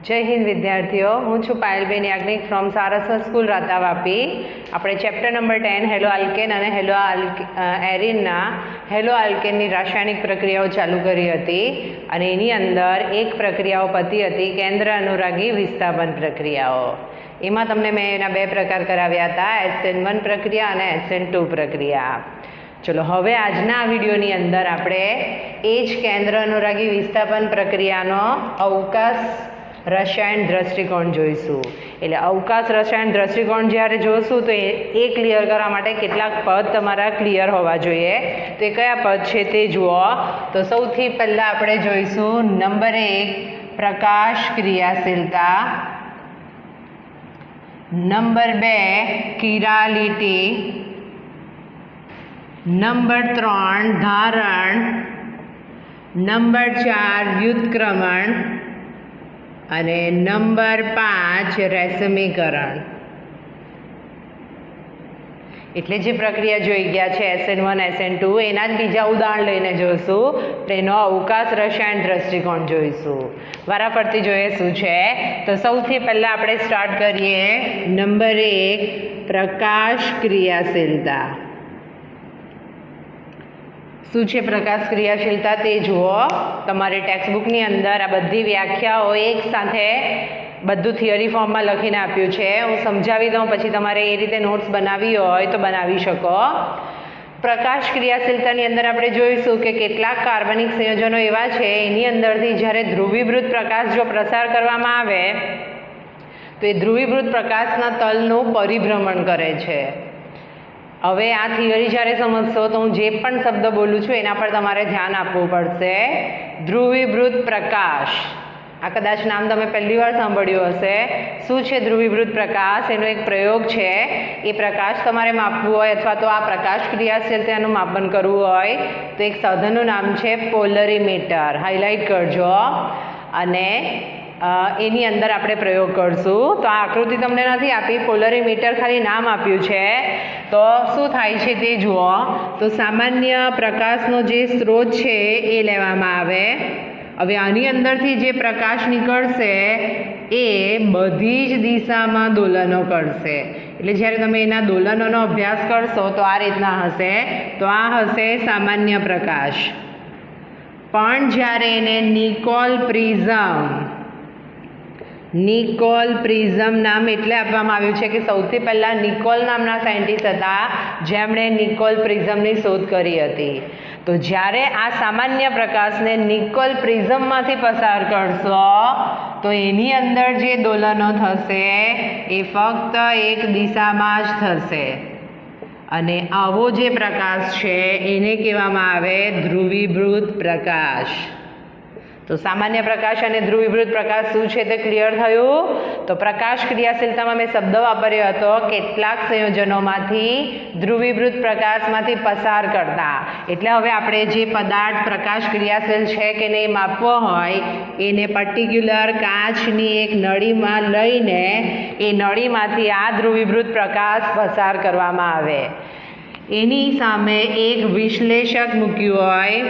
જય હિન્દ વિદ્યાર્થીઓ, હું છું પાયલબેન યાજ્ઞિક ફ્રોમ સારસ્વત સ્કૂલ રાતા વાપી. આપણે ચેપ્ટર નંબર 10 હેલો આલ્કેન અને હેલો એરિનના હેલો આલ્કેનની રાસાયણિક પ્રક્રિયાઓ ચાલુ કરી હતી અને એની અંદર એક પ્રક્રિયાઓ પતી હતી કેન્દ્ર અનુરાગી વિસ્થાપન પ્રક્રિયાઓ. એમાં તમને મેં એના બે પ્રકાર કરાવ્યા હતા, SN1 પ્રક્રિયા અને SN2 પ્રક્રિયા. ચલો હવે આજના વિડીયોની અંદર આપણે એ જ કેન્દ્ર અનુરાગી વિસ્થાપન પ્રક્રિયાનો અવકાશ રસાયણ દ્રષ્ટિકોણ જોઈશું. એટલે અવકાશ રસાયણ દ્રષ્ટિકોણ જ્યારે જોઈશું તો એ ક્લિયર કરવા માટે કેટલાક પદ તમારા ક્લિયર હોવા જોઈએ. તો એ કયા પદ છે તે જુઓ. તો સૌથી પહેલાં આપણે જોઈશું નંબર 1 પ્રકાશ ક્રિયાશીલતા, નંબર 2 કિરાલિટી, નંબર 3 ધારણ, નંબર 4 વ્યુત્ક્રમણ અને નંબર 5 રેશમીકરણ. એટલે જે પ્રક્રિયા જોઈ ગયા છે SN1 SN2 એના જ બીજા ઉદાહરણ લઈને જોઈશું. તેનો અવકાશ રસાયણ દ્રષ્ટિકોણ જોઈશું. વારાફરતી જોઈએ શું છે. તો સૌથી પહેલાં આપણે સ્ટાર્ટ કરીએ નંબર 1 પ્રકાશ ક્રિયાશીલતા. શું છે પ્રકાશ ક્રિયાશીલતા તે જુઓ. તમારી ટેક્સ્ટબુકની અંદર આ બધી વ્યાખ્યાઓ એક સાથે બધું થિયરી ફોર્મમાં લખીને આપ્યું છે. હું સમજાવી દઉં, પછી તમારે એ રીતે નોટ્સ બનાવી હોય તો બનાવી શકો. પ્રકાશ ક્રિયાશીલતાની અંદર આપણે જોઈશું કે કેટલાક કાર્બનિક સંયોજનો એવા છે એની અંદરથી જ્યારે ધ્રુવીભૂત પ્રકાશ જો પ્રસાર કરવામાં આવે તો એ ધ્રુવીભૂત પ્રકાશના તલનું પરિભ્રમણ કરે છે. હવે આ થિયરી જ્યારે સમજશો તો હું જે પણ શબ્દ બોલું છું એના પર તમારે ધ્યાન આપવું પડશે. ધ્રુવીભૂત પ્રકાશ, આ કદાચ નામ તમે પહેલી વાર સાંભળ્યું હશે. શું છે ધ્રુવીભૂત પ્રકાશ? એનો એક પ્રયોગ છે. એ પ્રકાશ તમારે માપવું હોય અથવા તો આ પ્રકાશ ક્રિયાશીલતાનું માપન કરવું હોય તો એક સાધનનું નામ છે પોલરીમીટર. હાઇલાઇટ કરજો. અને એની અંદર આપણે પ્રયોગ કરશું. તો આ આકૃતિ તમને નથી આપી, પોલરીમીટર ખાલી નામ આપ્યું છે. તો શું થાય છે તે જુઓ. તો સામાન્ય પ્રકાશનો જે સ્ત્રોત છે એ લેવામાં આવે. હવે આની અંદરથી જે પ્રકાશ નીકળશે એ બધી જ દિશામાં દોલનો કરશે. એટલે જ્યારે તમે એના દોલનોનો અભ્યાસ કરશો તો આ રીતના હશે. તો આ હશે સામાન્ય પ્રકાશ. પણ જ્યારે એને નિકોલ પ્રિઝમ નામ એટલે આપવામાં આવ્યું છે કે સૌથી પહેલાં નિકોલ નામના સાયન્ટિસ્ટ હતા જેમણે નિકોલ પ્રિઝમની શોધ કરી હતી. તો જ્યારે આ સામાન્ય પ્રકાશને નિકોલ પ્રિઝમમાંથી પસાર કરશો તો એની અંદર જે દોલનો થશે એ ફક્ત એક દિશામાં જ થશે. અને આવો જે પ્રકાશ છે એને કહેવામાં આવે ધ્રુવીભૂત પ્રકાશ. તો સામાન્ય પ્રકાશ અને ધ્રુવીભૂત પ્રકાશ શું છે તે ક્લિયર થયું. તો પ્રકાશ ક્રિયાશીલતામાં મેં શબ્દ વાપર્યો હતો કેટલાક સંયોજનોમાંથી ધ્રુવીભૂત પ્રકાશમાંથી પસાર કરતા. એટલે હવે આપણે જે પદાર્થ પ્રકાશ ક્રિયાશીલ છે કે નહીં માપવો હોય એને પર્ટિક્યુલર કાચની એક નળીમાં લઈને એ નળીમાંથી આ ધ્રુવીભૂત પ્રકાશ પસાર કરવામાં આવે. એની સામે એક વિશ્લેષક મૂક્યું હોય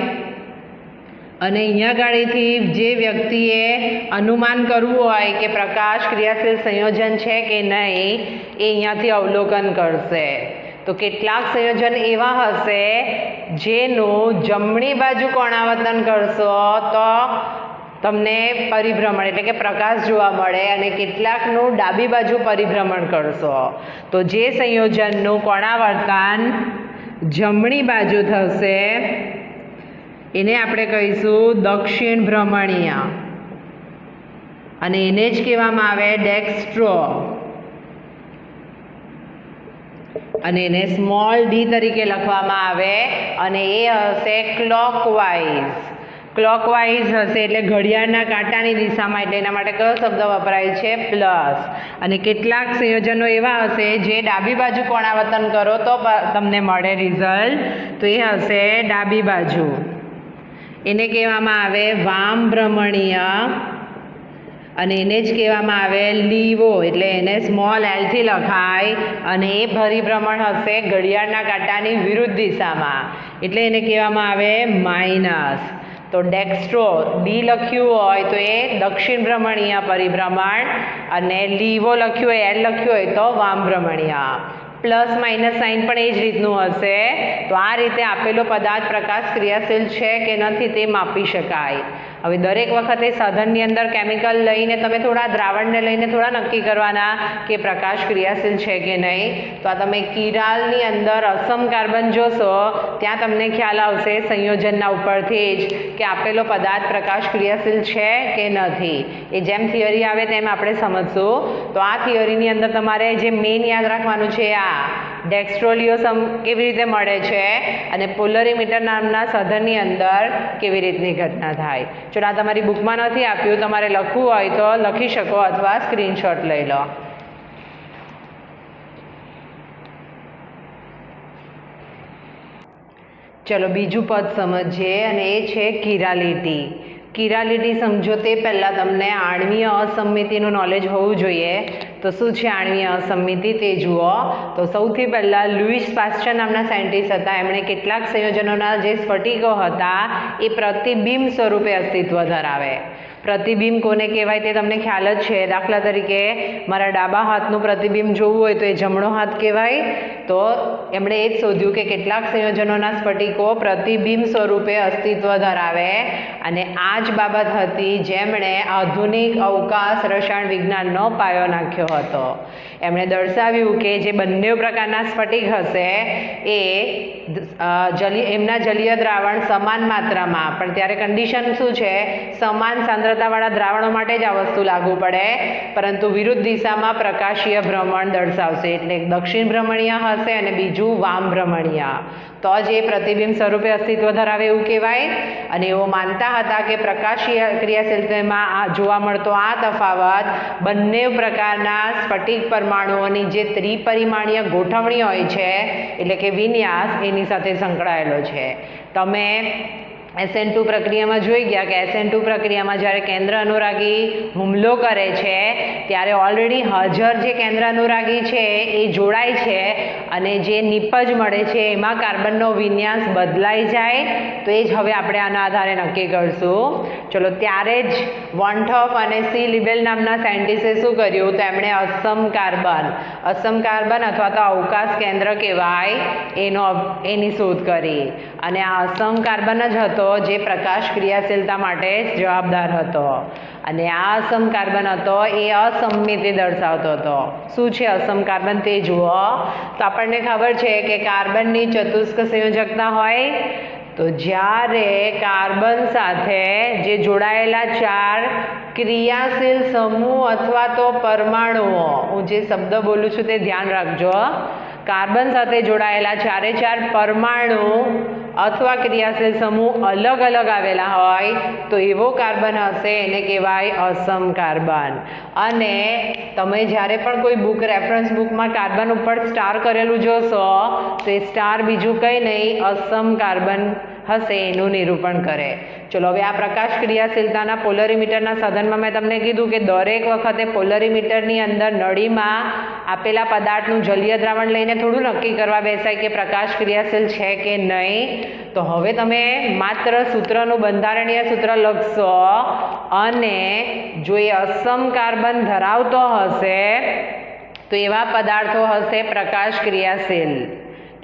અને અહીંયા ગાડીથી જે વ્યક્તિએ અનુમાન કરવું હોય કે પ્રકાશ ક્રિયાશીલ સંયોજન છે કે નહીં એ અહીંયાથી અવલોકન કરશે. તો કેટલાક સંયોજન એવા હશે જેનું જમણી બાજુ કોણાવર્તન કરશો તો તમને પરિભ્રમણ એટલે કે પ્રકાશ જોવા મળે અને કેટલાકનું ડાબી બાજુ પરિભ્રમણ કરશો તો જે સંયોજનનું કોણાવર્તન જમણી બાજુ થશે એને આપણે કહીશું દક્ષિણ ભ્રમણીય અને એને જ કહેવામાં આવે ડેક્સ્ટ્રો અને એને સ્મોલ ડી તરીકે લખવામાં આવે અને એ હશે ક્લોકવાઇઝ હશે એટલે ઘડિયાળના કાંટાની દિશામાં. એટલે એના માટે કયો શબ્દ વપરાય છે? પ્લસ. અને કેટલાક સંયોજનો એવા હશે જે ડાબી બાજુ કોણાવર્તન કરો તો તમને મળે રિઝલ્ટ, તો એ હશે ડાબી બાજુ. એને કહેવામાં આવે વામ ભ્રમણીય અને એને જ કહેવામાં આવે લીવો. એટલે એને સ્મોલ એલથી લખાય અને એ પરિભ્રમણ હશે ઘડિયાળના કાંટાની વિરુદ્ધ દિશામાં એટલે એને કહેવામાં આવે માઇનસ. તો ડેક્સ્ટ્રો ડી લખ્યું હોય તો એ દક્ષિણ ભ્રમણીય પરિભ્રમણ, અને લીવો લખ્યું હોય, એલ લખ્યું હોય તો વામ ભ્રમણીય. પ્લસ માઇનસ સાઇન પણ એ જ રીતનું હશે. તો આ રીતે આપેલો પદાર્થ પ્રકાશ ક્રિયાશીલ છે કે નથી તે માપી શકાય. હવે દરેક વખતે સાધનની અંદર કેમિકલ લઈને તમે થોડા દ્રાવણને લઈને થોડા નક્કી કરવાના કે પ્રકાશ ક્રિયાશીલ છે કે નહીં. તો આ તમે કિરાલની અંદર અસમ કાર્બન જોશો ત્યાં તમને ખ્યાલ આવશે સંયોજનના ઉપરથી જ કે આપેલો પદાર્થ પ્રકાશ ક્રિયાશીલ છે કે નથી. એ જેમ થિયરી આવે તેમ આપણે સમજશું. તો આ થિયરીની અંદર તમારે જે મેઇન યાદ રાખવાનું છે આ ડેક્સ્ટ્રોલિયોસમ કેવી રીતે મળે છે અને પોલરીમીટર નામના સાધનની અંદર કેવી રીતની ઘટના થાય. ચલો આ તમારી બુકમાં નથી આપ્યું, તમારે લખવું હોય તો લખી શકો અથવા સ્ક્રીનશોટ લઈ લો. ચલો બીજું પદ સમજીએ અને એ છે કિરાલિટી. કિરાલિટી સમજો તે પહેલાં તમને આણ્વીય અસમિતિનું નોલેજ હોવું જોઈએ. તો શું છે આણ્વીય અસમિતિ તે જુઓ. તો સૌથી પહેલાં લુઈસ પાસ્ચર નામના સાયન્ટિસ્ટ હતા. એમણે કેટલાક સંયોજનોના જે સ્ફટિકો હતા એ પ્રતિબિંબ સ્વરૂપે અસ્તિત્વ ધરાવે. પ્રતિબિંબ કોને કહેવાય તે તમને ખ્યાલ જ છે. દાખલા તરીકે મારા ડાબા હાથનું પ્રતિબિંબ જોવું હોય તો એ જમણો હાથ કહેવાય. તો એમણે એ જ શોધ્યું કે કેટલાક સંયોજનોના સ્ફટિકો પ્રતિબિંબ સ્વરૂપે અસ્તિત્વ ધરાવે. અને આ જ બાબત હતી જેમણે આધુનિક અવકાશ રસાયણ વિજ્ઞાનનો પાયો નાખ્યો હતો. એમણે દર્શાવ્યું કે જે બંને પ્રકારના સ્ફટિક હશે એ એમના જલીય દ્રાવણ સમાન માત્રામાં, પણ ત્યારે કન્ડિશન શું છે, સમાન સાંદ્રતાવાળા દ્રાવણો માટે જ આ વસ્તુ લાગુ પડે, પરંતુ વિરુદ્ધ દિશામાં પ્રકાશીય ભ્રમણ દર્શાવશે. એટલે દક્ષિણ ભ્રમણીય હશે અને બીજું વામ ભ્રમણીય. તો જ એ પ્રતિબિંબ સ્વરૂપે અસ્તિત્વ ધરાવે એવું કહેવાય. અને એવો માનતા હતા કે પ્રકાશીય ક્રિયાશીલતામાં જોવા મળતો આ તફાવત બંને પ્રકારના સ્ફટિક પરમાણુઓની જે ત્રિપરિમાણીય ગોઠવણી હોય છે એટલે કે વિન્યાસ એની સાથે સંકળાયેલો છે. તમે SN2 પ્રક્રિયામાં જોઈ ગયા કે SN2 પ્રક્રિયામાં જ્યારે કેન્દ્ર અનુરાગી હુમલો કરે છે ત્યારે ઓલરેડી હાજર જે કેન્દ્ર અનુરાગી છે એ જોડાય છે અને જે નિપજ મળે છે એમાં કાર્બનનો વિન્યાસ બદલાઈ જાય. તો એ જ હવે આપણે આના આધારે નક્કી કરશું. ચલો ત્યારે જ વોન્ટહોફ અને સી લિબેલ નામના સાયન્ટિસ્ટે શું કર્યું, તો એમણે અસમ કાર્બન અથવા તો અવકાશ કેન્દ્ર કહેવાય એની શોધ કરી. અને આ અસમ કાર્બન જ હતો જે પ્રકાશ ક્રિયાશીલતા માટે જવાબદાર હતો. અને આ અસમ કાર્બન હતો એ અસમિતિ દર્શાવતો હતો. શું છે અસમ કાર્બન તે જુઓ. તો આપણને ખબર છે કે કાર્બનની ચતુષ્ક સંયોજકતા હોય. તો જ્યારે કાર્બન સાથે જે જોડાયેલા ચાર ક્રિયાશીલ સમૂહ અથવા તો પરમાણુઓ, હું જે શબ્દ બોલું છું તે ધ્યાન રાખજો, કાર્બન સાથે જોડાયેલા ચારે ચાર પરમાણુ અથવા ક્રિયાશીલ સમૂહ અલગ અલગ આવેલા હોય તો એવો કાર્બન હશે એને કહેવાય અસમ કાર્બન. અને તમે જ્યારે પણ કોઈ બુક રેફરન્સ બુકમાં કાર્બન ઉપર સ્ટાર કરેલું જોશો તો એ સ્ટાર બીજું કંઈ નહીં અસમ કાર્બન હશે એનું નિરૂપણ કરે. ચલો હવે આ પ્રકાશ ક્રિયાશીલતાના પોલરીમીટરના સાધનમાં મેં તમને કીધું કે દરેક વખતે પોલરીમીટરની અંદર નળીમાં આપેલા પદાર્થનું જલીય દ્રાવણ લઈને થોડું નક્કી કરવા બેસાય કે પ્રકાશ ક્રિયાશીલ છે કે નહીં. તો હવે તમે માત્ર સૂત્રનું બંધારણીય સૂત્ર લખશો અને જો એ અસમ કાર્બન ધરાવતો હશે તો એવા પદાર્થો હશે પ્રકાશ ક્રિયાશીલ.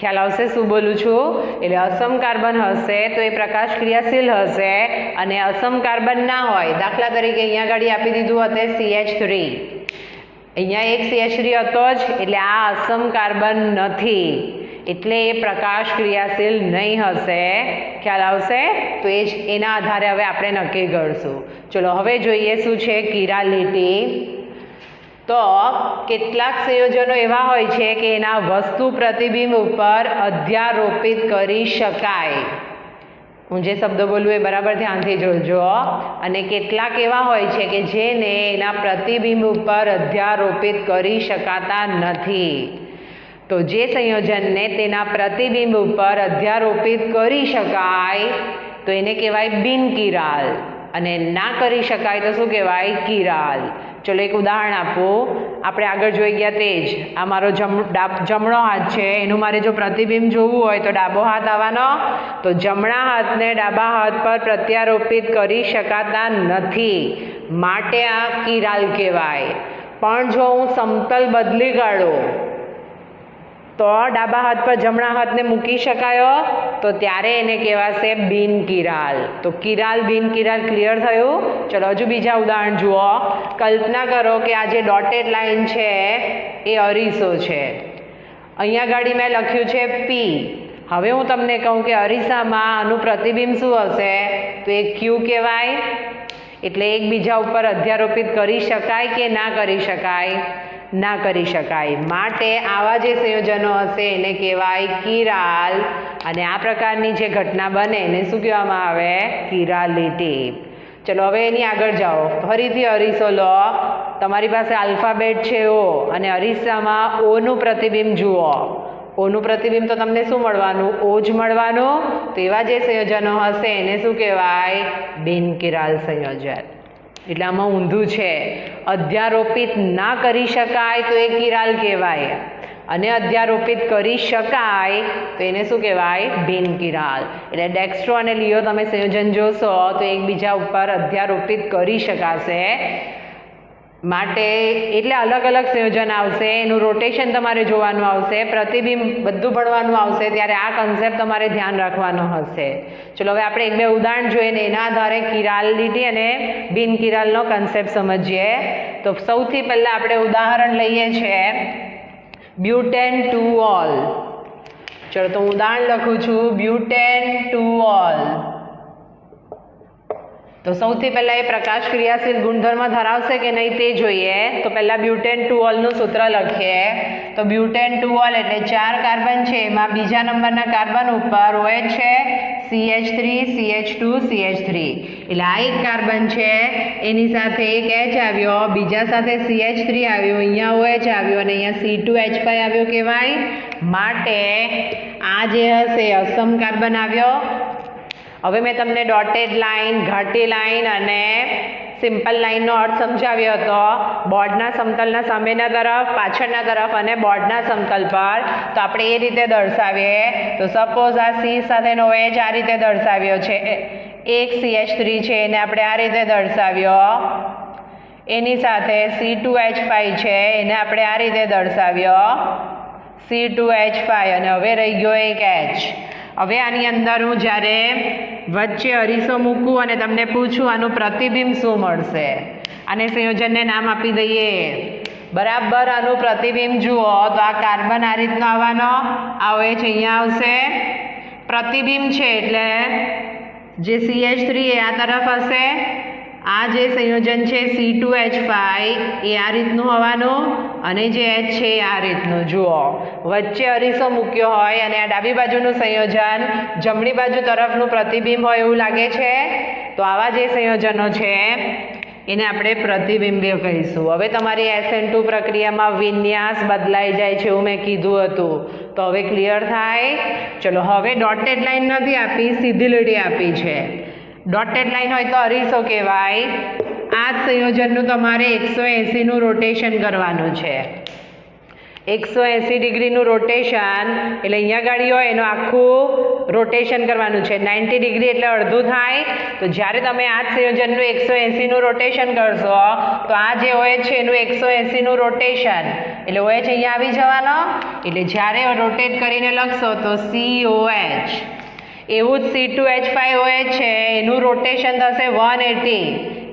ખ્યાલ આવશે શું બોલું છું? એટલે અસમ કાર્બન હશે તો એ પ્રકાશ ક્રિયાશીલ હશે અને અસમ કાર્બન ના હોય, દાખલા તરીકે અહીંયા આગળ આપી દીધું હતું CH3, અહીંયા એક CH3 હતો જ એટલે આ અસમ કાર્બન નથી એટલે એ પ્રકાશ ક્રિયાશીલ નહીં હશે. ખ્યાલ આવશે? તો એ જ એના આધારે હવે આપણે નક્કી કરશું. ચલો હવે જોઈએ શું છે કિરાલિટી. તો કેટલાક સંયોજનો એવા હોય છે કે એના વસ્તુ પ્રતિબિંબ ઉપર અધ્યારોપિત કરી શકાય. હું જે શબ્દ બોલું એ બરાબર ધ્યાનથી જોજો. અને કેટલાક એવા હોય છે કે જેને એના પ્રતિબિંબ ઉપર અધ્યારોપિત કરી શકાતા નથી. તો જે સંયોજનને તેના પ્રતિબિંબ ઉપર અધ્યારોપિત કરી શકાય તો એને કહેવાય બિનકિરાલ અને ના કરી શકાય તો શું કહેવાય? કિરાલ. ચલો એક ઉદાહરણ આપું. આપણે આગળ જોઈ ગયા તે જ. આ મારો જમણો હાથ છે, એનું મારે જો પ્રતિબિંબ જોવું હોય તો ડાબો હાથ આવવાનો. તો જમણા હાથને ડાબા હાથ પર પ્રત્યારોપિત કરી શકાતા નથી, માટે આ કિરાલ કહેવાય. પણ જો હું સમતલ બદલી કાઢું તો ડાબા હાથ પર જમણા હાથને મૂકી શકાયો, તો ત્યારે એને કહેવાશે બિન કિરાલ. તો કિરાલ બિન કિરાલ ક્લિયર થયું? ચલો હજુ બીજા ઉદાહરણ જુઓ. કલ્પના કરો કે આ જે ડોટેડ લાઈન છે એ અરીસો છે. અહીંયા ગાડી મેં લખ્યું છે પી. હવે હું તમને કહું કે અરીસામાં આનું પ્રતિબિંબ શું હશે? તો એ ક્યુ કહેવાય. એટલે એકબીજા ઉપર અધ્યારોપિત કરી શકાય કે ના કરી શકાય? ના કરી શકાય. માટે આવા જે સંયોજનો હશે એને કહેવાય કિરાલ. અને આ પ્રકારની જે ઘટના બને એને શું કહેવામાં આવે? કિરાલિટી. ચલો હવે એની આગળ જાઓ. ફરીથી અરીસો લો. તમારી પાસે આલ્ફાબેટ છે ઓ, અને અરીસામાં ઓનું પ્રતિબિંબ જુઓ. ઓનું પ્રતિબિંબ તો તમને શું મળવાનું? ઓ જ મળવાનું. તો એવા જે સંયોજનો હશે એને શું કહેવાય? બિનકિરાલ સંયોજન. એટલે આમાં ઊંધું છે. અધ્યારોપિત ના કરી શકાય તો એ કિરાલ કહેવાય, અને અધ્યારોપિત કરી શકાય તો એને શું કહેવાય? બિનકિરાલ. એટલે ડેક્સ્ટ્રો અને લિયો તમે સંયોજન જોશો તો એકબીજા ઉપર અધ્યારોપિત કરી શકાશે. માટે એટલે અલગ અલગ સંયોજન આવશે, એનું રોટેશન તમારે જોવાનું આવશે, પ્રતિબિંબ બધું ભણવાનું આવશે. ત્યારે આ કન્સેપ્ટ તમારે ધ્યાન રાખવાનો હશે. ચલો હવે આપણે એક બે ઉદાહરણ જોઈએ ને એના આધારે કિરાલિટી અને બિનકિરાલનો કન્સેપ્ટ સમજીએ. તો સૌથી પહેલાં આપણે ઉદાહરણ લઈએ છીએ બ્યુટેન ટુ ઓલ. ચલો તો હું ઉદાહરણ લખું છું બ્યુટેન ટુ ઓલ. તો સૌથી પહેલાં એ પ્રકાશ ક્રિયાશીલ ગુણધર્મ ધરાવશે કે નહીં તે જોઈએ. તો પહેલાં બ્યુટેન ટુ ઓલનું સૂત્ર લખીએ. તો બ્યુટેન ટુ ઓલ એટલે 4 કાર્બન છે, એમાં બીજા નંબરના કાર્બન ઉપર OH છે, CH3 CH2 CH3. એટલે આ એક કાર્બન છે, એની સાથે એક H આવ્યો, બીજા સાથે CH3 આવ્યો, અહીંયા OH આવ્યો અને અહીંયા C2H5 આવ્યો કહેવાય. માટે આ જે હશે અસમ કાર્બન આવ્યો. હવે મેં તમને ડોટેડ લાઇન, ઘાટી લાઇન અને સિમ્પલ લાઇનનો અર્થ સમજાવ્યો હતો. બોર્ડના સમતલના સામેના તરફ, પાછળના તરફ અને બોર્ડના સમતલ પર. તો આપણે એ રીતે દર્શાવીએ. તો સપોઝ આ C સાથેનો OH આ રીતે દર્શાવ્યો છે, એક CH3 છે એને આપણે આ રીતે દર્શાવ્યો, એની સાથે C2H5 છે એને આપણે આ રીતે દર્શાવ્યો, C2H5, અને હવે રહી ગયો એક H. હવે આની અંદર હું જ્યારે વચ્ચે અરીસો મૂકું અને તમને પૂછું આનું પ્રતિબિંબ શું મળશે, આને સંયોજનને નામ આપી દઈએ. બરાબર આનું પ્રતિબિંબ જુઓ તો આ કાર્બન આ રીતનો આવવાનો, આવે છે અહીંયા આવશે. પ્રતિબિંબ છે એટલે જે CH3 એ આ તરફ હશે, આ જે સંયોજન છે C2H5 એ આ રીતનું હોવાનું, અને જે H છે એ આ રીતનું. જુઓ વચ્ચે અરીસો મૂક્યો હોય અને આ ડાબી બાજુનું સંયોજન જમણી બાજુ તરફનું પ્રતિબિંબ હોય એવું લાગે છે. તો આવા જે સંયોજનો છે એને આપણે પ્રતિબિંબીય કહીશું. હવે તમારી SN2 પ્રક્રિયામાં વિન્યાસ બદલાઈ જાય છે એવું મેં કીધું હતું. તો હવે ક્લિયર થાય? ચલો હવે ડોટેડ લાઈન નથી આપી, સીધી લીટી આપી છે. ડોટેડ લાઈન હોય તો અરીસો કહેવાય. આ જ સંયોજનનું તમારે 180નું રોટેશન કરવાનું છે. 180 ડિગ્રીનું રોટેશન એટલે અહીંયા ગાડી હોય એનું આખું રોટેશન કરવાનું છે. 90 ડિગ્રી એટલે અડધું થાય. તો જ્યારે તમે આ જ સંયોજનનું 180નું રોટેશન કરશો તો આ જે OH છે એનું 180નું રોટેશન એટલે OH અહીંયા આવી જવાનો. એટલે જ્યારે રોટેટ કરીને લખશો તો COH. એવું જ C2H5 OH છે એનું રોટેશન થશે 180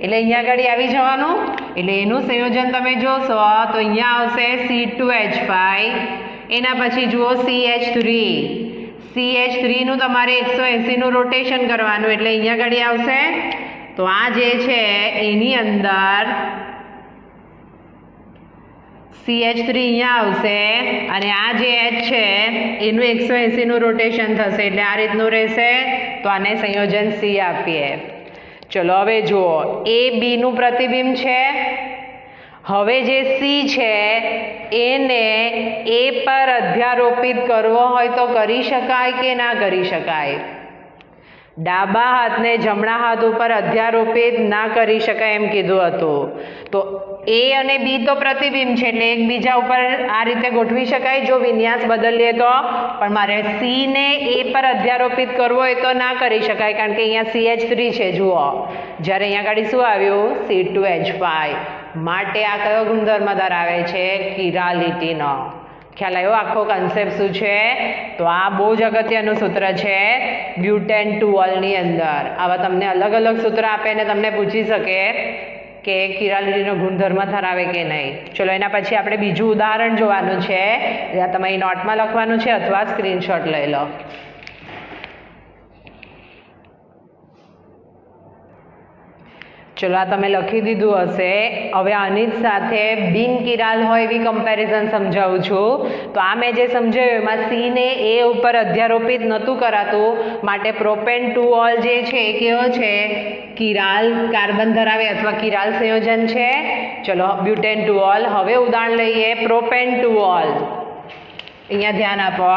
એટલે અહીંયા આગળ આવી જવાનું. એટલે એનું સંયોજન તમે જોશો તો અહીંયા આવશે C2H5, એના પછી જુઓ CH3નું તમારે 180નું રોટેશન કરવાનું એટલે અહીંયા આગળ આવશે. તો આ જે છે એની અંદર CH3 અહીંયા આવશે અને આ જે H છે એનું 180નું રોટેશન થશે એટલે આ રીતનું રહેશે. તો આને સંયોજન C આપીએ. ચલો હવે જુઓ A Bનું પ્રતિબિંબ છે. હવે જે C છે એને A પર અધ્યારોપિત કરવો હોય તો કરી શકાય કે ના કરી શકાય? ડાબા હાથને જમણા હાથ ઉપર અધ્યારોપિત ના કરી શકાય એમ કીધું હતું. તો એ અને બી તો પ્રતિબિંબ છે એટલે એકબીજા ઉપર આ રીતે ગોઠવી શકાય જો વિન્યાસ બદલીએ તો, પણ મારે સી ને એ પર અધ્યારોપિત કરવો હોય તો ના કરી શકાય કારણ કે અહીંયા CH3 છે. જુઓ જ્યારે અહીંયા આગળ શું આવ્યું C2H5 માટે આ કયો ગુણધર્મ ધરાવે છે? કિરાલિટીનો. ખ્યાલ આવ્યો આખો કન્સેપ્ટ શું છે? તો આ બહુ જ અગત્યનું સૂત્ર છે બ્યુટેન ટુઓલની અંદર. આવા તમને અલગ અલગ સૂત્ર આપે ને તમને પૂછી શકે કે કિરાલિટીનો ગુણધર્મ ધરાવે કે નહીં. ચલો એના પછી આપણે બીજું ઉદાહરણ જોવાનું છે. તમારી નોટમાં લખવાનું છે અથવા સ્ક્રીનશોટ લઈ લો. ચલો આ તમે લખી દીધું હશે. હવે આની જ સાથે બિનકિરાલ હોય એવી કમ્પેરિઝન સમજાવું છું. તો આ મેં જે સમજાવ્યું એમાં સી ને એ ઉપર અધ્યારોપિત નહોતું કરાતું માટે પ્રોપેન ટુઓલ જે છે એ કેવો છે? કિરાલ કાર્બન ધરાવે અથવા કિરાલ સંયોજન છે. ચલો બ્યુટેન ટુઓલ. હવે ઉદાહરણ લઈએ પ્રોપેન ટુઓલ. અહીંયા ધ્યાન આપો.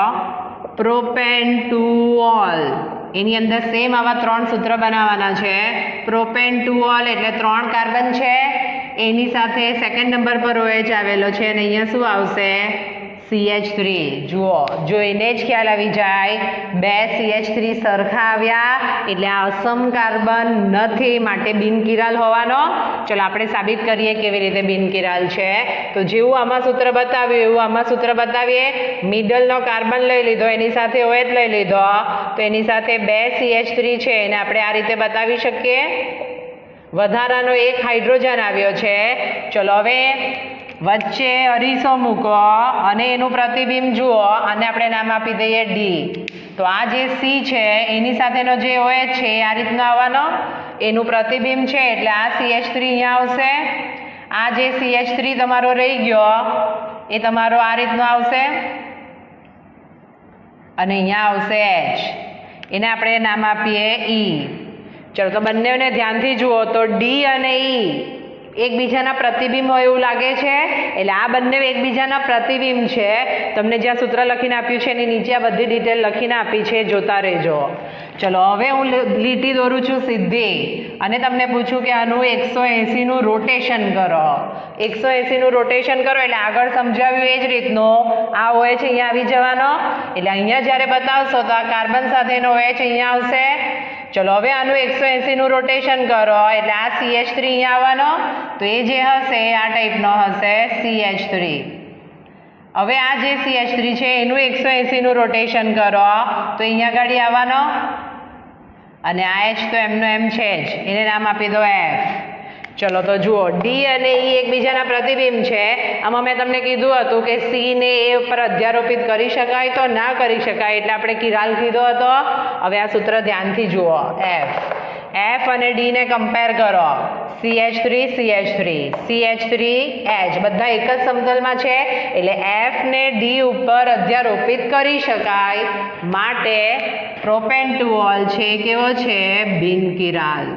પ્રોપેન ટુઓલ એની અંદર સેમ આવા 3 સૂત્ર બનાવવાના છે. પ્રોપેન ટુઓલ એટલે 3 કાર્બન છે, એની સાથે સેકન્ડ નંબર પર OH આવેલો છે અને અહીંયા શું આવશે? CH3. જુઓ જો એને જ ખ્યાલ આવી જાય 2 CH3 સરખા આવ્યા એટલે આ અસમ કાર્બન નથી માટે બિનકિરાલ હોવાનો. ચલો આપણે સાબિત કરીએ કેવી રીતે બિનકિરાલ છે. તો જેવું આમાં સૂત્ર બતાવ્યું એવું આમાં સૂત્ર બતાવીએ. મિડલનો કાર્બન લઈ લીધો, એની સાથે OH લઈ લીધો, તો એની સાથે 2 CH3 છે એને આપણે આ રીતે બતાવી શકીએ. વધારાનો એક હાઇડ્રોજન આવ્યો છે. ચલો હવે વચ્ચે અરીસો મૂકો અને એનું પ્રતિબિંબ જુઓ અને આપણે નામ આપી દઈએ ડી. તો આ જે સી છે એની સાથેનો જે OH છે આ રીતનો આવવાનો, એનું પ્રતિબિંબ છે એટલે આ CH3 અહીંયા આવશે. આ જે CH3 તમારો રહી ગયો એ તમારો આ રીતનો આવશે અને અહીંયા આવશે H. એને આપણે નામ આપીએ E. ચલો તો બંનેને ધ્યાનથી જુઓ તો ડી અને E એકબીજાના પ્રતિબિંબ હોય એવું લાગે છે એટલે આ બંને એકબીજાના પ્રતિબિંબ છે. તમને જ્યાં સૂત્ર લખીને આપ્યું છે એની નીચે આ બધી ડિટેલ લખીને આપી છે, જોતા રહેજો. ચલો હવે હું લીટી દોરું છું સીધી અને તમને પૂછું કે આનું 180નું રોટેશન કરો. 180નું રોટેશન કરો એટલે આગળ સમજાવ્યું એ જ રીતનું આ OH અહીંયા આવી જવાનો એટલે અહીંયા જ્યારે બતાવશો તો આ કાર્બન સાથેનો OH અહીંયા આવશે. ચલો હવે આનું 180નું રોટેશન કરો એટલે આ CH3 અહીંયા આવવાનો, તો એ જે હશે આ ટાઈપનો હશે CH3. હવે આ જે CH3 છે એનું 180નું રોટેશન કરો તો અહીંયા ગાડી આવવાનો અને આ H તો એમનો એમ છે જ, એને નામ આપી દો F. ચલો તો જુઓ ડી અને E એકબીજાના પ્રતિબિંબ છે. આમાં મેં તમને કીધું હતું કે સી ને એ ઉપર અધ્યારોપિત કરી શકાય તો ના કરી શકાય એટલે આપણે કિરાલ કીધો હતો. હવે આ સૂત્ર ધ્યાનથી જુઓ. F અને D ને કમ્પેર કરો. CH3 CH3 CH3 H બધા એક જ સમતલમાં છે એટલે F ને D ઉપર અધ્યારોપિત કરી શકાય માટે પ્રોપેન ટુઓલ છે કેવો છે? બિનકિરાલ.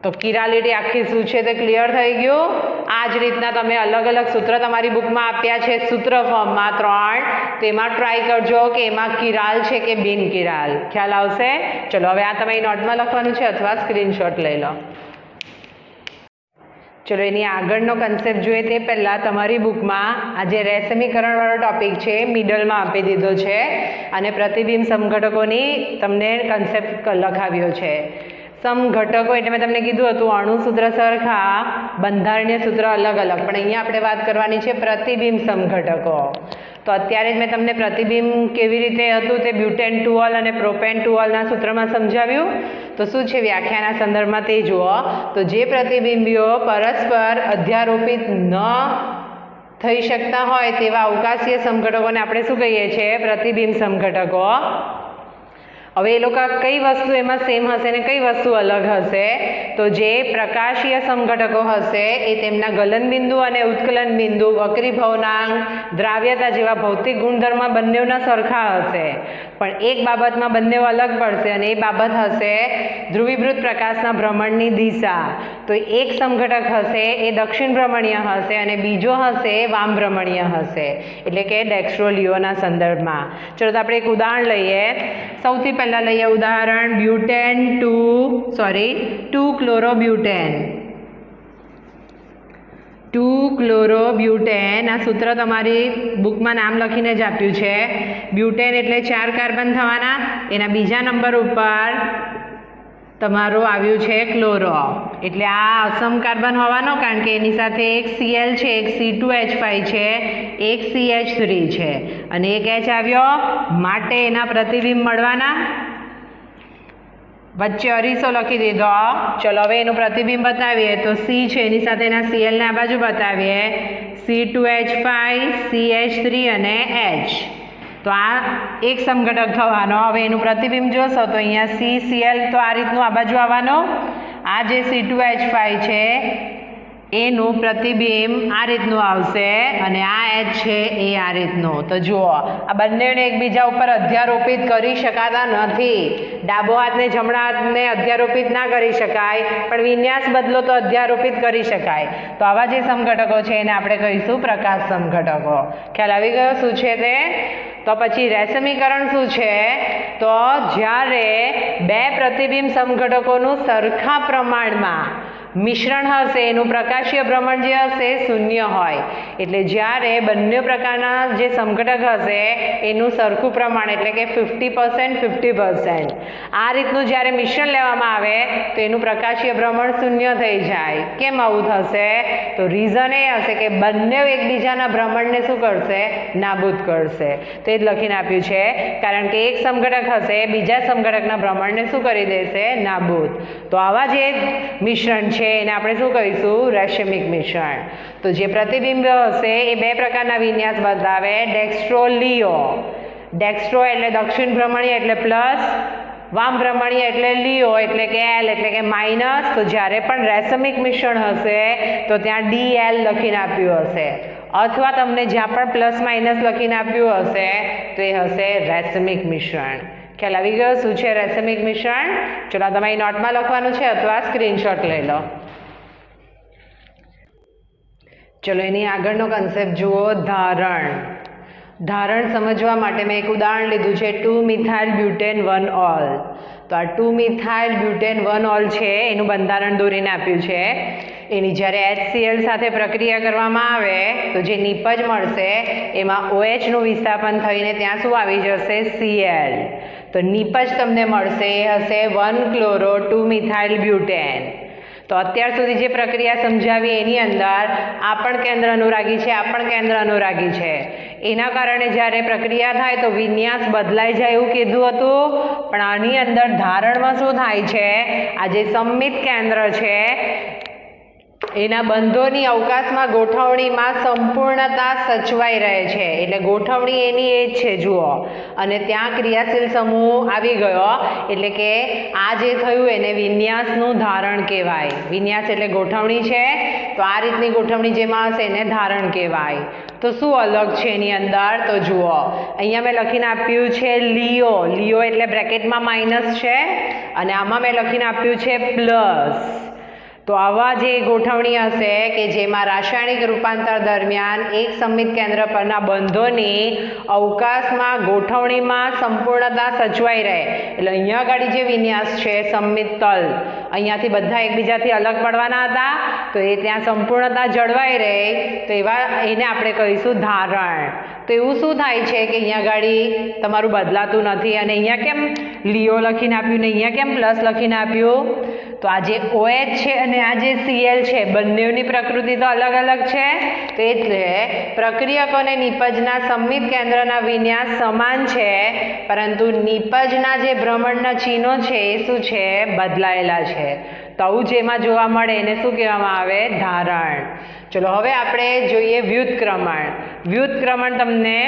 તો કિરાલિટી આખી શું છે તે ક્લિયર થઈ ગયું. આ જ રીતના તમે અલગ અલગ સૂત્ર તમારી બુકમાં આપ્યા છે સૂત્ર ફોર્મમાં 3, તેમાં ટ્રાય કરજો કે એમાં કિરાલ છે કે બિનકિરાલ. ખ્યાલ આવશે. ચલો હવે આ તમારી નોટમાં લખવાનું છે અથવા સ્ક્રીનશોટ લઈ લો. ચલો એની આગળનો કન્સેપ્ટ જોઈએ તે પહેલાં તમારી બુકમાં આ જે રેસમીકરણવાળો ટોપિક છે મિડલમાં આપી દીધો છે અને પ્રતિબિંબ સમઘટકોની તમને કન્સેપ્ટ લખાવ્યો છે. સમઘટકો એટલે મેં તમને કીધું હતું અણુ સૂત્ર સરખા, બંધારણીય સૂત્ર અલગ અલગ, પણ અહીંયા આપણે વાત કરવાની છે પ્રતિબિંબ સમઘટકો. તો અત્યારે જ મેં તમને પ્રતિબિંબ કેવી રીતે હતું તે બ્યુટેન ટુઓલ અને પ્રોપેન ટુઓલના સૂત્રમાં સમજાવ્યું. તો શું છે વ્યાખ્યાના સંદર્ભમાં તે જુઓ. તો જે પ્રતિબિંબીઓ પરસ્પર અધ્યારોપિત ન થઈ શકતા હોય તેવા અવકાશીય સમઘટકોને આપણે શું કહીએ છીએ? પ્રતિબિંબ સમઘટકો. હવે એ લોકો કઈ વસ્તુ એમાં સેમ હશે ને કઈ વસ્તુ અલગ હશે? તો જે પ્રકાશીય સમઘટકો હશે એ તેમના ગલનબિંદુ અને ઉત્કલન બિંદુ, વક્રીભવનાંક, દ્રાવ્યતા જેવા ભૌતિક ગુણધર્મ બંનેના સરખા હશે, પણ એક બાબતમાં બંને અલગ પડશે અને એ બાબત હશે ધ્રુવીભૂત પ્રકાશના ભ્રમણની દિશા. તો એક સમઘટક હશે એ દક્ષિણ ભ્રમણીય હશે અને બીજો હશે વામ ભ્રમણીય હશે, એટલે કે ડેક્સ્ટ્રો લિયોના સંદર્ભમાં. ચલો તો આપણે એક ઉદાહરણ લઈએ. સૌથી પહેલાં લઈએ ઉદાહરણ બ્યુટેન 2 ક્લોરોબ્યુટેન 2 ક્લોરોબ્યુટેન આ સૂત્ર તમારી બુકમાં નામ લખીને જ આપ્યું છે. બ્યુટેન એટલે 4 કાર્બન થવાના, એના બીજા નંબર ઉપર તમારું આવ્યું છે ક્લોરો, એટલે આ અસમ કાર્બન હોવાનો, કારણ કે એની સાથે એક Cl છે, એક C2H5 છે, એક CH3 છે અને એક H આવ્યો, માટે એના પ્રતિબિંબ મળવાના. વચ્ચે અરીસો લખી દીધો. ચલો હવે એનું પ્રતિબિંબ બતાવીએ તો C છે, એની સાથે એના Cl ને આ બાજુ બતાવીએ, C2H5 CH3 અને H. તો આ એક સમઘટક થવાનો. હવે એનું પ્રતિબિંબ જોશો તો અહીંયા CCl તો આ રીતનું આ બાજુ આવવાનો, આ જે C2H5 છે એનું પ્રતિબિંબ આ રીતનું આવશે અને આ H છે એ આ રીતનું. તો જુઓ આ બંનેને એકબીજા ઉપર અધ્યારોપિત કરી શકાતા નથી. ડાબો હાથને જમણા હાથને અધ્યારોપિત ના કરી શકાય, પણ વિન્યાસ બદલો તો અધ્યારોપિત કરી શકાય. તો આવા જે સમઘટકો છે એને આપણે કહીશું પ્રકાશ સમઘટકો. ખ્યાલ આવી ગયો શું છે તે? તો પછી રેશમીકરણ શું છે? તો જ્યારે બે પ્રતિબિંબ સમઘટકોનું સરખા પ્રમાણમાં મિશ્રણ હશે, એનું પ્રકાશીય ભ્રમણ જે હશે 0 હોય. એટલે જ્યારે બંને પ્રકારના જે સમઘટક હશે એનું સરખું પ્રમાણ, એટલે કે 50% 50%, આ રીતનું જ્યારે મિશ્રણ લેવામાં આવે તો એનું પ્રકાશીય ભ્રમણ 0 થઈ જાય. કેમ આવું થશે? તો રીઝન એ હશે કે બંને એકબીજાના ભ્રમણને શું કરશે? નાબૂદ કરશે. તો એ જ લખીને આપ્યું છે, કારણ કે એક સમઘટક હશે બીજા સમઘટકના ભ્રમણને શું કરી દેશે? નાબૂદ. તો આવા જે મિશ્રણ છે એને આપણે શું કહીશું? રેશમિક મિશ્રણ. તો જે પ્રતિબિંબ હશે એ બે પ્રકારના વિન્યાસ બતાવે, ડેક્સ્ટ્રો લિયો. ડેક્સ્ટ્રો એટલે દક્ષિણ ભ્રમણીય એટલે પ્લસ, વામ ભ્રમણીય એટલે લિયો એટલે કે એલ એટલે કે માઇનસ. તો જ્યારે પણ રેશમિક મિશ્રણ હશે તો ત્યાં DL લખીને આપ્યું હશે, અથવા તમને જ્યાં પણ પ્લસ માઇનસ લખીને આપ્યું હશે તો એ હશે રેશમિક મિશ્રણ. ખ્યાલ આવી ગયો શું છે રેશમિક મિશ્રણ? ચલો તમારી નોટમાં લખવાનું છે અથવા સ્ક્રીનશોટ લઈ લો. ચલો એની આગળનો કન્સેપ્ટ જુઓ, ધારણ. ધારણ સમજવા માટે મેં એક ઉદાહરણ લીધું છે, 2-મિથાઇલ બ્યુટેન 1-ઓલ. તો આ 2-મિથાઇલ બ્યુટેન 1-ઓલ છે એનું બંધારણ દોરીને આપ્યું છે. એની જ્યારે HCl સાથે પ્રક્રિયા કરવામાં આવે તો જે નિપજ મળશે એમાં OH નું વિસ્થાપન થઈને ત્યાં શું આવી જશે? Cl. તો નિપજ તમને મળશે એ હશે 1-ક્લોરો 2-મિથાઇલ બ્યુટેન. તો અત્યાર સુધી જે પ્રક્રિયા સમજાવી એની અંદર આ પણ કેન્દ્ર અનુરાગી છે, આ પણ કેન્દ્ર અનુરાગી છે. એના કારણે જ્યારે પ્રક્રિયા થાય તો વિન્યાસ બદલાઈ જાય એવું કીધું હતું, પણ આની અંદર ધારણમાં શું થાય છે? આ જે સંમિત કેન્દ્ર છે એના બંધોની અવકાશમાં ગોઠવણીમાં સંપૂર્ણતા સચવાઈ રહે છે. એટલે ગોઠવણી એની એ જ છે જુઓ, અને ત્યાં ક્રિયાશીલ સમૂહ આવી ગયો, એટલે કે આ જે થયું એને વિન્યાસનું ધારણ કહેવાય. વિન્યાસ એટલે ગોઠવણી છે, તો આ રીતની ગોઠવણી જેમાં હશે એને ધારણ કહેવાય. તો શું અલગ છે એની અંદર? તો જુઓ અહીંયા મેં લખીને આપ્યું છે લિયો. લિયો એટલે બ્રેકેટમાં માઇનસ છે અને આમાં મેં લખીને આપ્યું છે પ્લસ. તો આવા જે ગોઠવણી હશે કે જેમાં રાસાયણિક રૂપાંતર દરમિયાન એક સંમિત કેન્દ્ર પરના બંધોની અવકાશમાં ગોઠવણીમાં સંપૂર્ણતા સચવાઈ રહે. એટલે અહીંયા આગળ જે વિન્યાસ છે સંમિત તલ, અહીંયાથી બધા એકબીજાથી અલગ પડવાના હતા, તો એ ત્યાં સંપૂર્ણતા જળવાઈ રહે, તો એવા એને આપણે કહીશું ધારણ. તો એવું શું થાય છે કે અહીંયા આગળ તમારું બદલાતું નથી, અને અહીંયા કેમ લિયો લખીને આપ્યું ને અહીંયા કેમ પ્લસ લખીને આપ્યું? તો આ જે OH છે અને આ જે Cl છે બંનેની પ્રકૃતિ તો અલગ અલગ છે, તો એટલે પ્રક્રિયક અને નિપજના સંમિત કેન્દ્રના વિન્યાસ સમાન છે, પરંતુ નિપજના જે ભ્રમણના ચિહ્નો છે એ શું છે? બદલાયેલા છે. તો આવું જેમાં જોવા મળે એને શું કહેવામાં આવે? ધારણ. ચલો હવે આપણે જોઈએ વ્યુત્ક્રમણ. વ્યુત્ક્રમણ તમને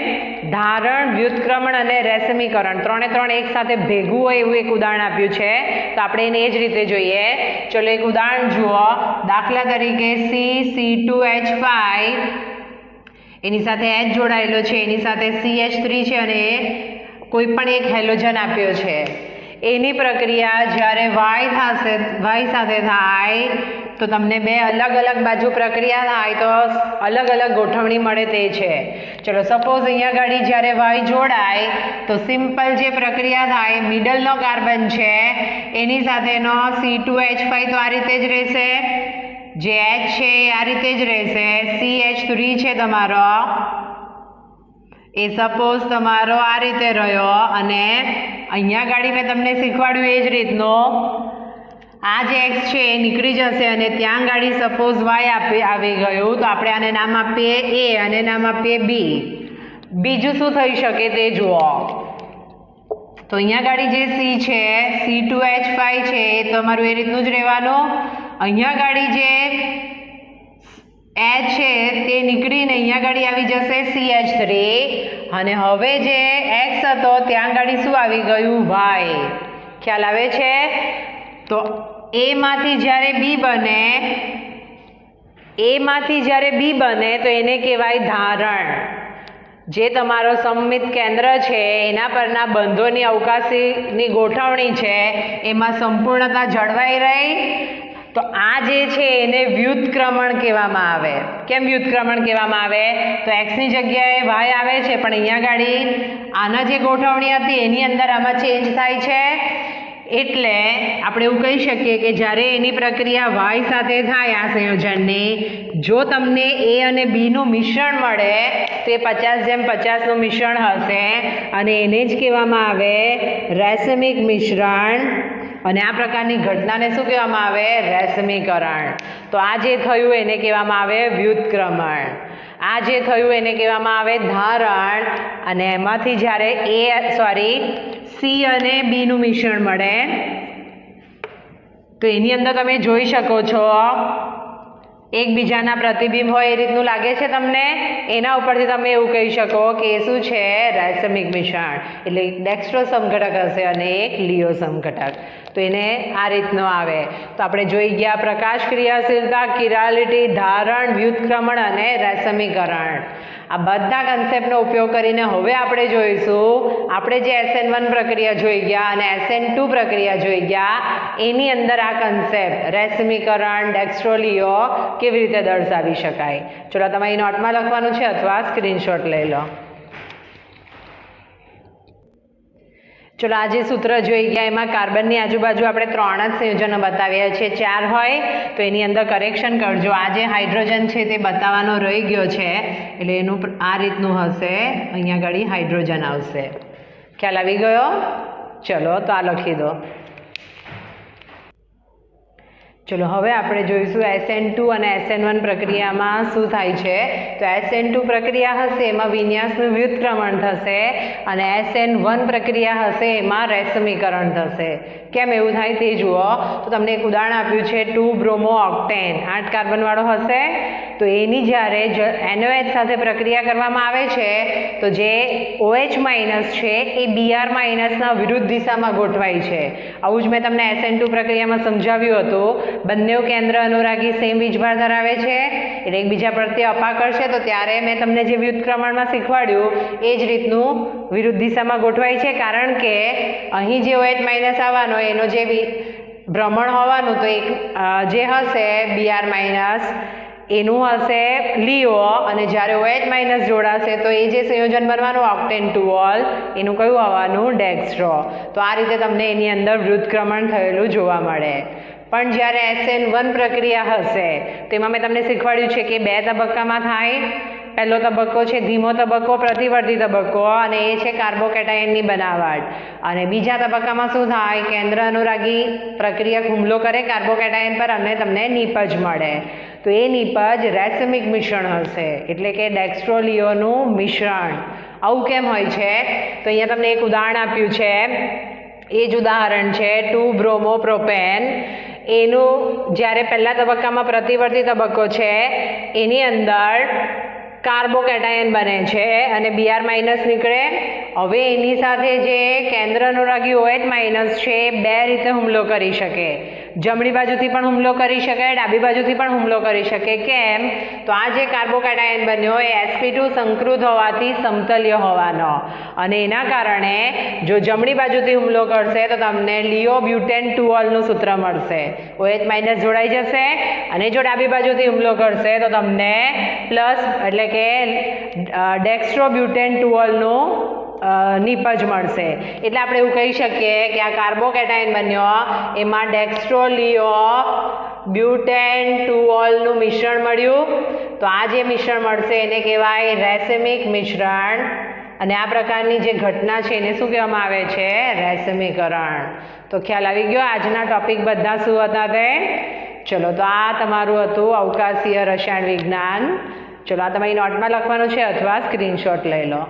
ધારણ, વ્યુત્ક્રમણ અને રેશમીકરણ ત્રણે એક સાથે ભેગું હોય એવું એક ઉદાહરણ આપ્યું છે, તો આપણે એને એ જ રીતે જોઈએ. ચલો એક ઉદાહરણ જુઓ. દાખલા તરીકે C2H5 એની સાથે H જોડાયેલો છે, એની સાથે CH3 છે અને કોઈ પણ એક હેલોજન આપ્યો છે. એની પ્રક્રિયા જ્યારે વાય સાથે થાય તો તમને બે અલગ અલગ બાજુ પ્રક્રિયા થાય તો અલગ અલગ ગોઠવણી મળે તે છે. ચલો સપોઝ અહીંયા ગાડી જ્યારે વાય જોડાય તો સિમ્પલ જે પ્રક્રિયા થાય, મિડલનો કાર્બન છે એની સાથેનો C2H5 તો આ રીતે જ રહેશે, જે H છે એ આ રીતે જ રહેશે, CH3 છે તમારો એ સપોઝ તમારો આ રીતે રહ્યો, અને અહીંયા ગાડી મેં તમને શીખવાડ્યું એ જ રીતનું આ જે એક્સ છે એ નીકળી જશે અને ત્યાં ગાડી સપોઝ વાય આવી ગયું તો આપણે આને નામ આપીએ એ અને નામ આપીએ બી. બીજું શું થઈ શકે તે જુઓ. તો અહીંયા ગાડી જે સી છે C2H5 છે એ તમારું એ રીતનું જ રહેવાનું. અહીંયા ગાડી જે H છે તે નીકળીને અહીંયા ગાડી આવી જશે CH3, અને હવે જે X હતો ત્યાં ગાડી શું આવી ગયું વાય. ખ્યાલ આવે છે? તો એમાંથી જ્યારે બી બને તો એને કહેવાય ધારણ. જે તમારો સમમિત કેન્દ્ર છે એના પરના બંધોની અવકાશીની ગોઠવણી છે એમાં સંપૂર્ણતા જળવાઈ રહી. તો આ જે છે એને વ્યુત્ક્રમણ કહેવામાં આવે. કેમ વ્યુત્ક્રમણ કહેવામાં આવે? તો એક્સની જગ્યાએ વાય આવે છે પણ અહીંયા ગાડી આના જે ગોઠવણી હતી એની અંદર આમાં ચેન્જ થાય છે. એટલે આપણે એવું કહી શકીએ કે જ્યારે એની પ્રક્રિયા વાય સાથે થાય આ સંયોજનની, જો તમને એ અને બીનું મિશ્રણ મળે તો એ 50:50નું મિશ્રણ હશે અને એને જ કહેવામાં આવે રેસમિક મિશ્રણ. અને આ પ્રકારની ઘટનાને શું કહેવામાં આવે? રેસમીકરણ. તો આ જે થયું એને કહેવામાં આવે વ્યુત્ક્રમણ. આ જે થયું એને કહેવામાં આવે ધારણ. અને એમાંથી જ્યારે સી અને બીનું મિશ્રણ મળે તો એની અંદર તમે જોઈ શકો છો એકબીજાના પ્રતિબિંબ હોય એ રીતનું લાગે છે તમને. એના ઉપરથી તમે એવું કહી શકો કે એ શું છે? રેસમિક મિશ્રણ. એટલે એક ડેક્સ્ટ્રો સમઘટક હશે અને એક લિયો સમઘટક. તો એને આ રીતનો આવે. તો આપણે જોઈ ગયા પ્રકાશ ક્રિયાશીલતા, કિરાલિટી, ધારણ, વ્યુત્ક્રમણ અને રેસમીકરણ. આ બધા કન્સેપ્ટનો ઉપયોગ કરીને હવે આપણે જોઈશું, આપણે જે SN1 પ્રક્રિયા જોઈ ગયા અને SN2 પ્રક્રિયા જોઈ ગયા એની અંદર આ કન્સેપ્ટ રેસમીકરણ, ડેક્સ્ટ્રોલિયો કેવી રીતે દર્શાવી શકાય. ચલો તમારી નોટમાં લખવાનું છે અથવા સ્ક્રીનશોટ લઈ લો. ચલો આ જે સૂત્ર જોઈ ગયા એમાં કાર્બનની આજુબાજુ આપણે 3 જ સંયોજનો બતાવ્યા છે. 4 હોય તો એની અંદર કરેક્શન કરજો. આ જે હાઇડ્રોજન છે તે બતાવવાનો રહી ગયો છે એટલે એનું આ રીતનું હશે, અહીંયા આગળ હાઇડ્રોજન આવશે. ખ્યાલ આવી ગયો? ચલો તો આ લખી દો. ચલો હવે આપણે જોઈશું SN2 અને SN1 પ્રક્રિયામાં શું થાય છે. તો SN2 પ્રક્રિયા હશે એમાં વિન્યાસનું વ્યુત્ક્રમણ થશે અને SN1 પ્રક્રિયા હશે એમાં રેસમીકરણ થશે. કેમ એવું થાય તે જુઓ. તો તમને એક ઉદાહરણ આપ્યું છે 2-bromo-octane 8 કાર્બનવાળો હશે. તો એની જ્યારે NOH સાથે પ્રક્રિયા કરવામાં આવે છે તો જે OH- છે એ Br- વિરુદ્ધ દિશામાં ગોઠવાય છે. આવું જ મેં તમને SN2 પ્રક્રિયામાં સમજાવ્યું હતું. બંને કેન્દ્ર અનુરાગી સેમ વીજભાર ધરાવે છે એટલે એકબીજા પ્રત્યે અપાકર છે. તો ત્યારે મેં તમને જે વ્યુત્ક્રમણમાં શીખવાડ્યું એ જ રીતનું વિરુદ્ધ દિશામાં ગોઠવાય છે, કારણ કે અહીં જે OH- આવવાનો એનો જે ભ્રમણ હોવાનું તો એક જે હશે Br- એનું હશે લિયો, અને જ્યારે OH- જોડાશે તો એ જે સંયોજન બનવાનું ઓક્ટેન 2-ol એનું કયું આવવાનું? ડેક્સ્ટ્રો. તો આ રીતે તમને એની અંદર વ્યુત્ક્રમણ થયેલું જોવા મળે. પણ જ્યારે SN1 પ્રક્રિયા હશે તેમાં મેં તમને શીખવાડ્યું છે કે 2 તબક્કામાં થાય. પહેલો તબક્કો છે ધીમો તબક્કો, પ્રતિવર્તી તબક્કો, અને એ છે કાર્બોકેટાયનની બનાવટ. અને બીજા તબક્કામાં શું થાય? કેન્દ્ર અનુરાગી પ્રક્રિયા હુમલો કરે કાર્બોકેટાયન પર અને તમને નીપજ મળે. તો એ નીપજ રેસમિક મિશ્રણ હશે, એટલે કે ડેક્સ્ટ્રોલિયોનું મિશ્રણ. આવું કેમ હોય છે? તો અહીંયા તમને એક ઉદાહરણ આપ્યું છે. એ જ ઉદાહરણ છે 2-bromo-propane. એનું જ્યારે પહેલા તબક્કામાં પ્રતિવર્તી તબક્કો છે એની અંદર કાર્બોકેટાયન બને છે અને Br- નીકળે. હવે એની સાથે જે કેન્દ્ર અનુરાગી OH- છે એ 2 રીતે હુમલો કરી શકે. જમણી બાજુથી પણ હુમલો કરી શકે, ડાબી બાજુથી પણ હુમલો કરી શકે. કેમ? તો આ જે કાર્બોકેટાયન બન્યો એ sp2 સંકૃત હોવાથી સમતલ્ય હોવાનો, અને એના કારણે જો જમણી બાજુથી હુમલો કરશે તો તમને લિયો બ્યુટેન 2ઓલનું સૂત્ર મળશે. OH માઇનસ જોડાઈ જશે, અને જો ડાબી બાજુથી હુમલો કરશે તો તમને પ્લસ એટલે કે ડેક્સ્ટ્રોબ્યુટેન 2ઓલનું નિપજ મળશે. એટલે આપણે એવું કહી શકીએ કે આ કાર્બોકેટાયન બન્યો એમાં ડેક્સ્ટ્રોલિયો બ્યુટેન 2ઓલનું મિશ્રણ મળ્યું. તો આ જે મિશ્રણ મળશે એને કહેવાય રેસેમિક મિશ્રણ, અને આ પ્રકારની જે ઘટના છે એને શું કહેવામાં આવે છે? રેસમીકરણ. તો ખ્યાલ આવી ગયો. આજના ટોપિક બધા શું હતા તે? ચલો, તો આ તમારું હતું અવકાશીય રસાયણ વિજ્ઞાન. ચલો, આ તમારી નોટમાં લખવાનું છે અથવા સ્ક્રીનશોટ લઈ લો.